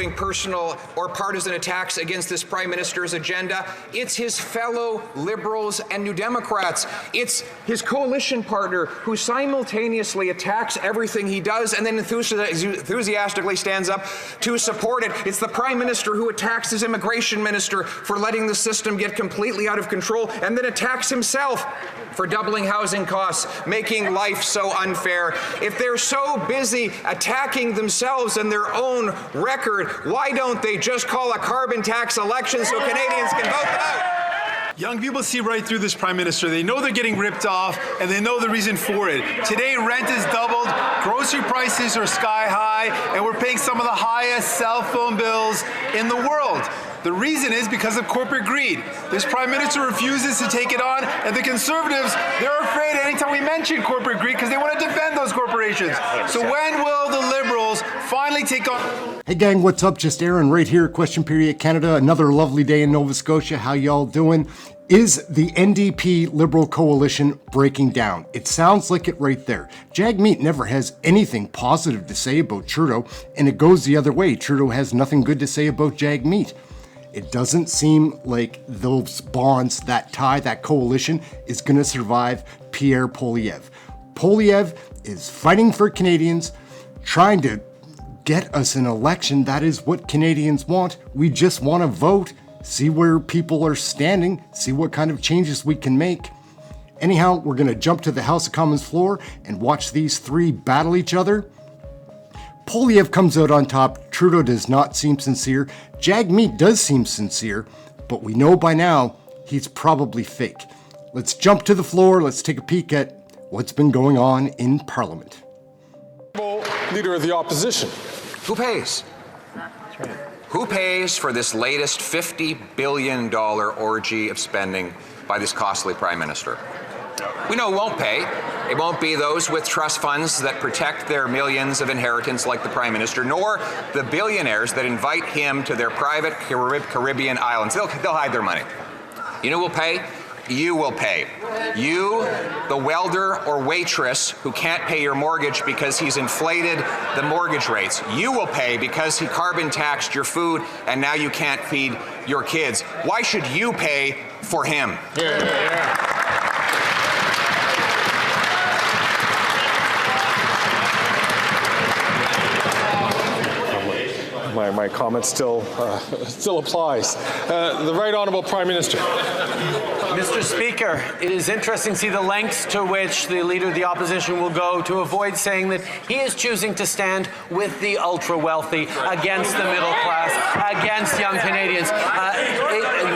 mounting personal or partisan attacks against this Prime Minister's agenda. It's his fellow Liberals and New Democrats. It's his coalition partner who simultaneously attacks everything he does and then enthusiastically stands up to support it. It's the Prime Minister who attacks his immigration minister for letting the system get completely out of control and then attacks himself for doubling housing costs, making life so unfair. If they're so busy attacking themselves and their own record, why don't they just call a carbon tax election so Canadians can vote them out? Young people see right through this Prime Minister. They know they're getting ripped off, and they know the reason for it. Today, rent has doubled, grocery prices are sky high, and we're paying some of the highest cell phone bills in the world. The reason is because of corporate greed. This Prime Minister refuses to take it on, and the Conservatives, they're afraid anytime we mention corporate greed because they want to defend those corporations. So when will the Liberals finally take on... Hey gang, what's up? Just Aaron right here, Question Period Canada. Another lovely day in Nova Scotia. How y'all doing? Is the NDP Liberal coalition breaking down? It sounds like it right there. Jagmeet never has anything positive to say about Trudeau, and it goes the other way. Trudeau has nothing good to say about Jagmeet. It doesn't seem like those bonds, that tie, that coalition is going to survive Pierre Poilievre. Poilievre is fighting for Canadians, trying to get us an election. That is what Canadians want. We just want to vote, see where people are standing, see what kind of changes we can make. Anyhow, we're going to jump to the House of Commons floor and watch these three battle each other. Poilievre comes out on top. Trudeau does not seem sincere. Jagmeet does seem sincere, but we know by now he's probably fake. Let's jump to the floor. Let's take a peek at what's been going on in Parliament. Leader of the Opposition. Who pays? That's right. Who pays for this latest $50 billion orgy of spending by this costly Prime Minister? We know who won't pay. It won't be those with trust funds that protect their millions of inheritance like the Prime Minister, nor the billionaires that invite him to their private Caribbean islands. They'll hide their money. You know who will pay? You will pay. You, the welder or waitress who can't pay your mortgage because he's inflated the mortgage rates. You will pay because he carbon taxed your food and now you can't feed your kids. Why should you pay for him? Yeah. My comment still applies. The Right Honourable Prime Minister. Mr. Speaker, it is interesting to see the lengths to which the Leader of the Opposition will go to avoid saying that he is choosing to stand with the ultra-wealthy, against the middle class, against young Canadians.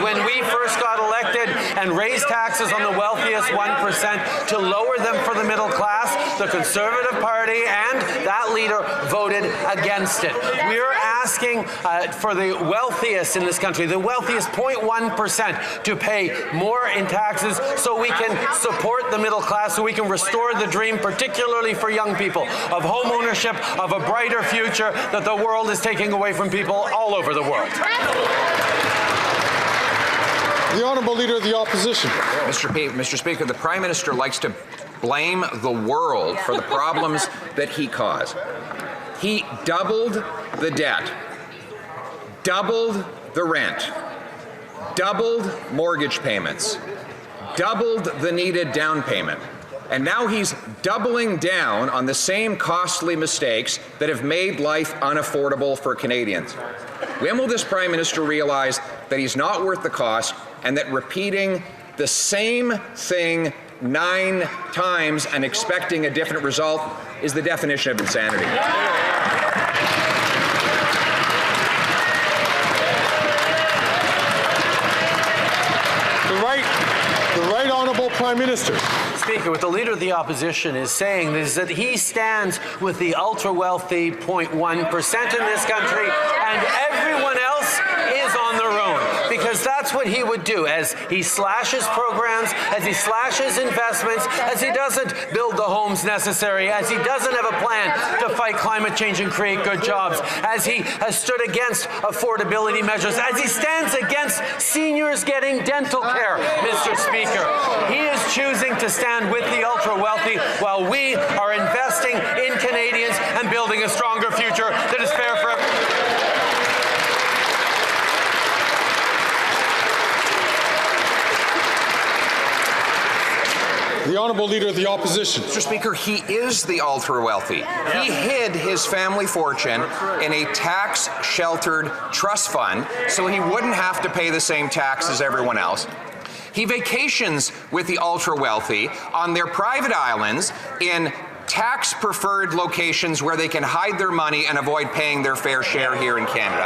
When we first got elected and raised taxes on the wealthiest 1% to lower them for the middle class, the Conservative Party and that leader voted against it. We're asking for the wealthiest in this country, the wealthiest 0.1%, to pay more in taxes so we can support the middle class, so we can restore the dream, particularly for young people, of home ownership, of a brighter future that the world is taking away from people all over the world. The Honourable Leader of the Opposition. Mr. Speaker, the Prime Minister likes to blame the world for the problems that he caused. He doubled the debt, doubled the rent, doubled mortgage payments, doubled the needed down payment, and now he's doubling down on the same costly mistakes that have made life unaffordable for Canadians. When will this Prime Minister realize that he's not worth the cost and that repeating the same thing 9 times and expecting a different result is the definition of insanity? The Right Honourable Prime Minister. Speaker, what the Leader of the Opposition is saying is that he stands with the ultra-wealthy 0.1% in this country, and everyone else is on their own, because that's what he would do as he slashes programs, as he slashes investments, as he doesn't build the homes necessary, as he doesn't have a plan to fight climate change and create good jobs, as he has stood against affordability measures, as he stands against seniors getting dental care, Mr. Speaker. He is choosing to stand with the ultra-wealthy while we are investing in Canadians and building a stronger future that is fair for everyone. Honourable Leader of the Opposition. Mr. Speaker, he is the ultra-wealthy. He hid his family fortune in a tax-sheltered trust fund so he wouldn't have to pay the same tax as everyone else. He vacations with the ultra-wealthy on their private islands in tax-preferred locations where they can hide their money and avoid paying their fair share here in Canada.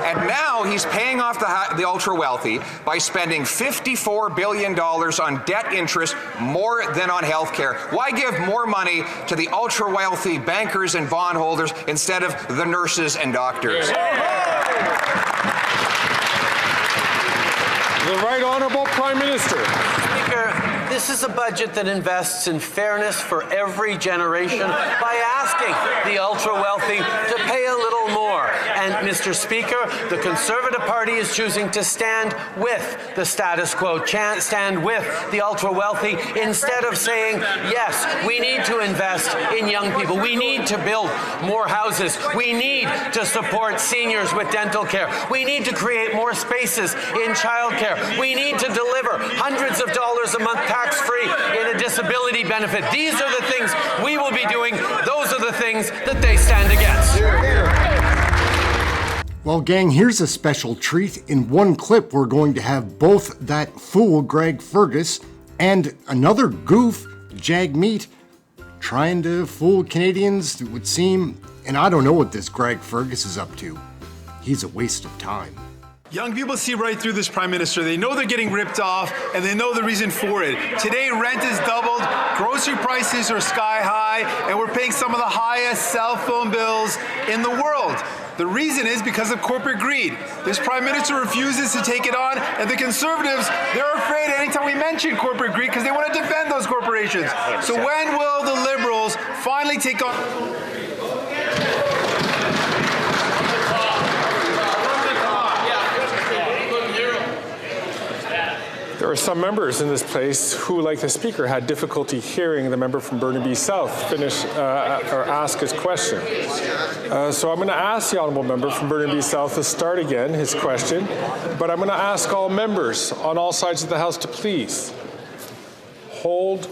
And now he's paying off the ultra-wealthy by spending $54 billion on debt interest, more than on health care. Why give more money to the ultra-wealthy bankers and bondholders instead of the nurses and doctors? The Right Honourable Prime Minister. Speaker, this is a budget that invests in fairness for every generation by asking the ultra-wealthy to pay a little more. And, Mr. Speaker, the Conservative Party is choosing to stand with the status quo, stand with the ultra-wealthy, instead of saying, yes, we need to invest in young people. We need to build more houses. We need to support seniors with dental care. We need to create more spaces in childcare. We need to deliver hundreds of dollars a month tax-free in a disability benefit. These are the things we will be doing. Those are the things that they stand against. Well, gang, here's a special treat. In one clip, we're going to have both that fool, Greg Fergus, and another goof, Jagmeet, trying to fool Canadians, it would seem. And I don't know what this Greg Fergus is up to. He's a waste of time. Young people see right through this Prime Minister. They know they're getting ripped off, and they know the reason for it. Today, rent is doubled, grocery prices are sky high, and we're paying some of the highest cell phone bills in the world. The reason is because of corporate greed. This Prime Minister refuses to take it on, and the Conservatives, they're afraid anytime we mention corporate greed because they want to defend those corporations. So when will the Liberals finally take on... There are some members in this place who, like the Speaker, had difficulty hearing the member from Burnaby South finish or ask his question. So I'm going to ask the honourable member from Burnaby South to start again his question, but I'm going to ask all members on all sides of the House to please hold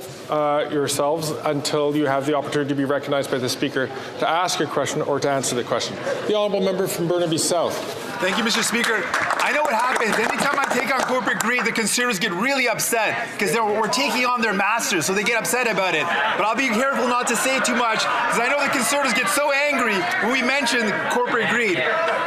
yourselves until you have the opportunity to be recognized by the Speaker to ask your question or to answer the question. The honourable member from Burnaby South. Thank you, Mr. Speaker. I know what happens. Anytime I take on corporate greed, the Conservatives get really upset because we're taking on their masters, so they get upset about it. But I'll be careful not to say too much because I know the Conservatives get so angry when we mention corporate greed.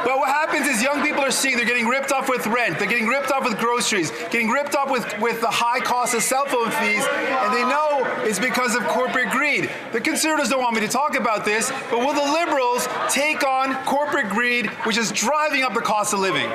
But what happens is young people are seeing they're getting ripped off with rent, they're getting ripped off with groceries, getting ripped off with the high cost of cell phone fees, and they know it's because of corporate greed. The Conservatives don't want me to talk about this, but will the Liberals take on corporate greed, which is driving up the cost of living?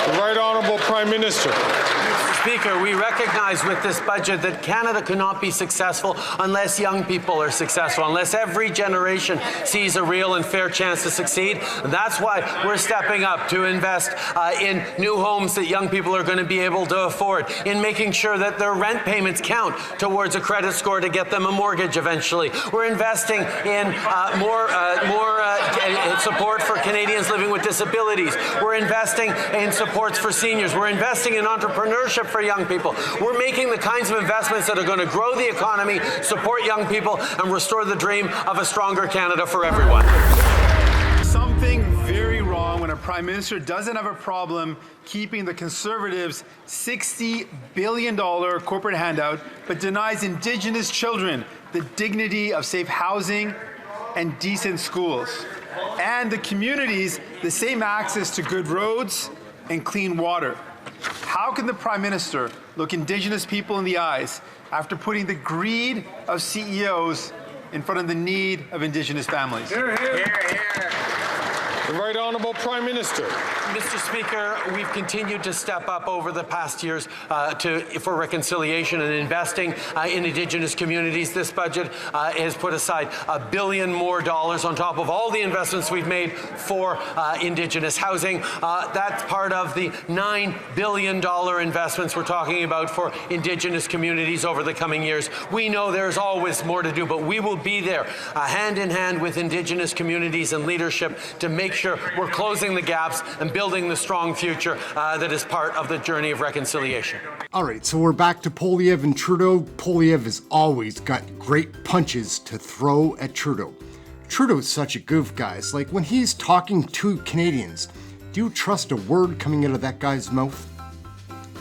The Right Honourable Prime Minister. Mr. Speaker, we recognize with this budget that Canada cannot be successful unless young people are successful, unless every generation sees a real and fair chance to succeed. And that's why we're stepping up to invest in new homes that young people are going to be able to afford, in making sure that their rent payments count towards a credit score to get them a mortgage eventually. We're investing in more support for Canadians living with disabilities. We're investing in supports for seniors. We're investing in entrepreneurship for young people. We're making the kinds of investments that are going to grow the economy, support young people, and restore the dream of a stronger Canada for everyone. Something very wrong when a Prime Minister doesn't have a problem keeping the Conservatives' $60 billion corporate handout, but denies Indigenous children the dignity of safe housing and decent schools, and the communities the same access to good roads and clean water. How can the Prime Minister look Indigenous people in the eyes after putting the greed of CEOs in front of the need of Indigenous families? Hear, hear. Hear, hear. The Right Honourable Prime Minister. Mr. Speaker, we've continued to step up over the past years for reconciliation and investing in Indigenous communities. This budget has put aside $1 billion more on top of all the investments we've made for Indigenous housing. That's part of the $9 billion investments we're talking about for Indigenous communities over the coming years. We know there's always more to do, but we will be there hand in hand with Indigenous communities and leadership to make make sure we're closing the gaps and building the strong future that is part of the journey of reconciliation. All right, so we're back to Poilievre and Trudeau. Poilievre has always got great punches to throw at Trudeau. Trudeau's such a goof, guys. Like, when he's talking to Canadians, do you trust a word coming out of that guy's mouth?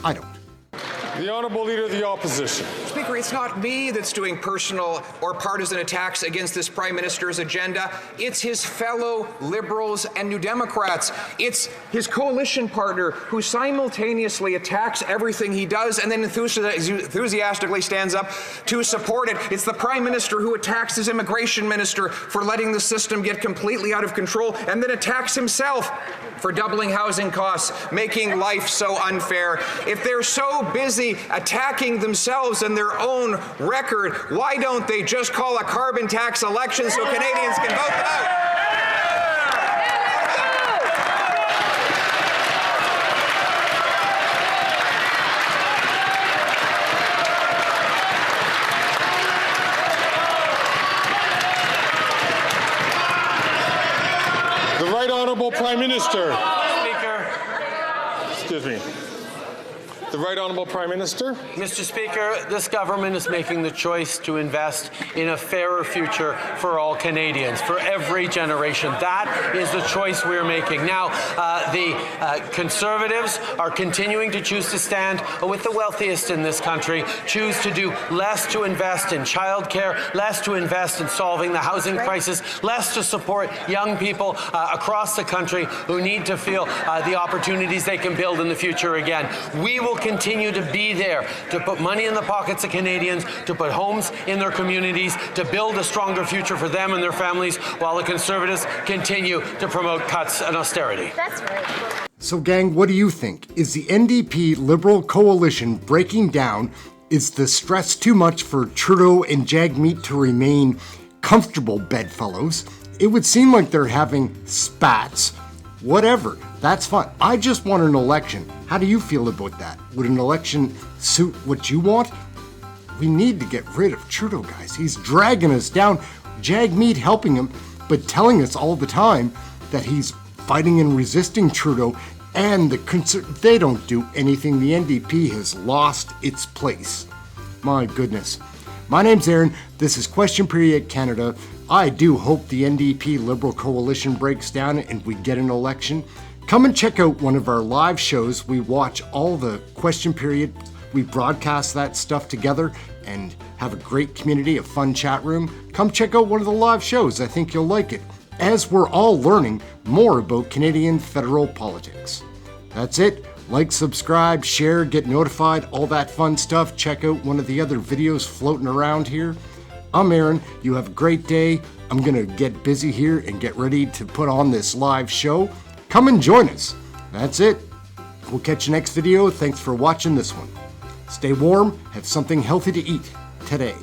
I don't. The Honourable Leader of the Opposition. Speaker, it's not me that's doing personal or partisan attacks against this Prime Minister's agenda. It's his fellow Liberals and New Democrats. It's his coalition partner who simultaneously attacks everything he does and then enthusiastically stands up to support it. It's the Prime Minister who attacks his immigration minister for letting the system get completely out of control and then attacks himself for doubling housing costs, making life so unfair. If they're so busy attacking themselves and their own record, why don't they just call a carbon tax election so Canadians can vote them out? The Right Honourable Prime Minister. Speaker. Excuse me. The Right Honourable Prime Minister. Mr. Speaker, this government is making the choice to invest in a fairer future for all Canadians, for every generation. That is the choice we're making. Now, the Conservatives are continuing to choose to stand with the wealthiest in this country, choose to do less to invest in childcare, less to invest in solving the housing crisis, less to support young people across the country who need to feel the opportunities they can build in the future again. We will continue to be there to put money in the pockets of Canadians, to put homes in their communities, to build a stronger future for them and their families, while the Conservatives continue to promote cuts and austerity. That's right. So gang, what do you think? Is the NDP Liberal coalition breaking down? Is the stress too much for Trudeau and Jagmeet to remain comfortable bedfellows? It would seem like they're having spats. Whatever, that's fine. I just want an election. How do you feel about that? Would an election suit what you want? We need to get rid of Trudeau, guys. He's dragging us down. Jagmeet helping him, but telling us all the time that he's fighting and resisting Trudeau, and they don't do anything. The NDP has lost its place. My goodness. My name's Aaron. This is Question Period Canada. I do hope the NDP Liberal coalition breaks down and we get an election. Come and check out one of our live shows. We watch all the Question Period. We broadcast that stuff together and have a great community, a fun chat room. Come check out one of the live shows. I think you'll like it, as we're all learning more about Canadian federal politics. That's it. Like, subscribe, share, get notified, all that fun stuff. Check out one of the other videos floating around here. I'm Aaron. You have a great day. I'm going to get busy here and get ready to put on this live show. Come and join us. That's it. We'll catch you next video. Thanks for watching this one. Stay warm. Have something healthy to eat today.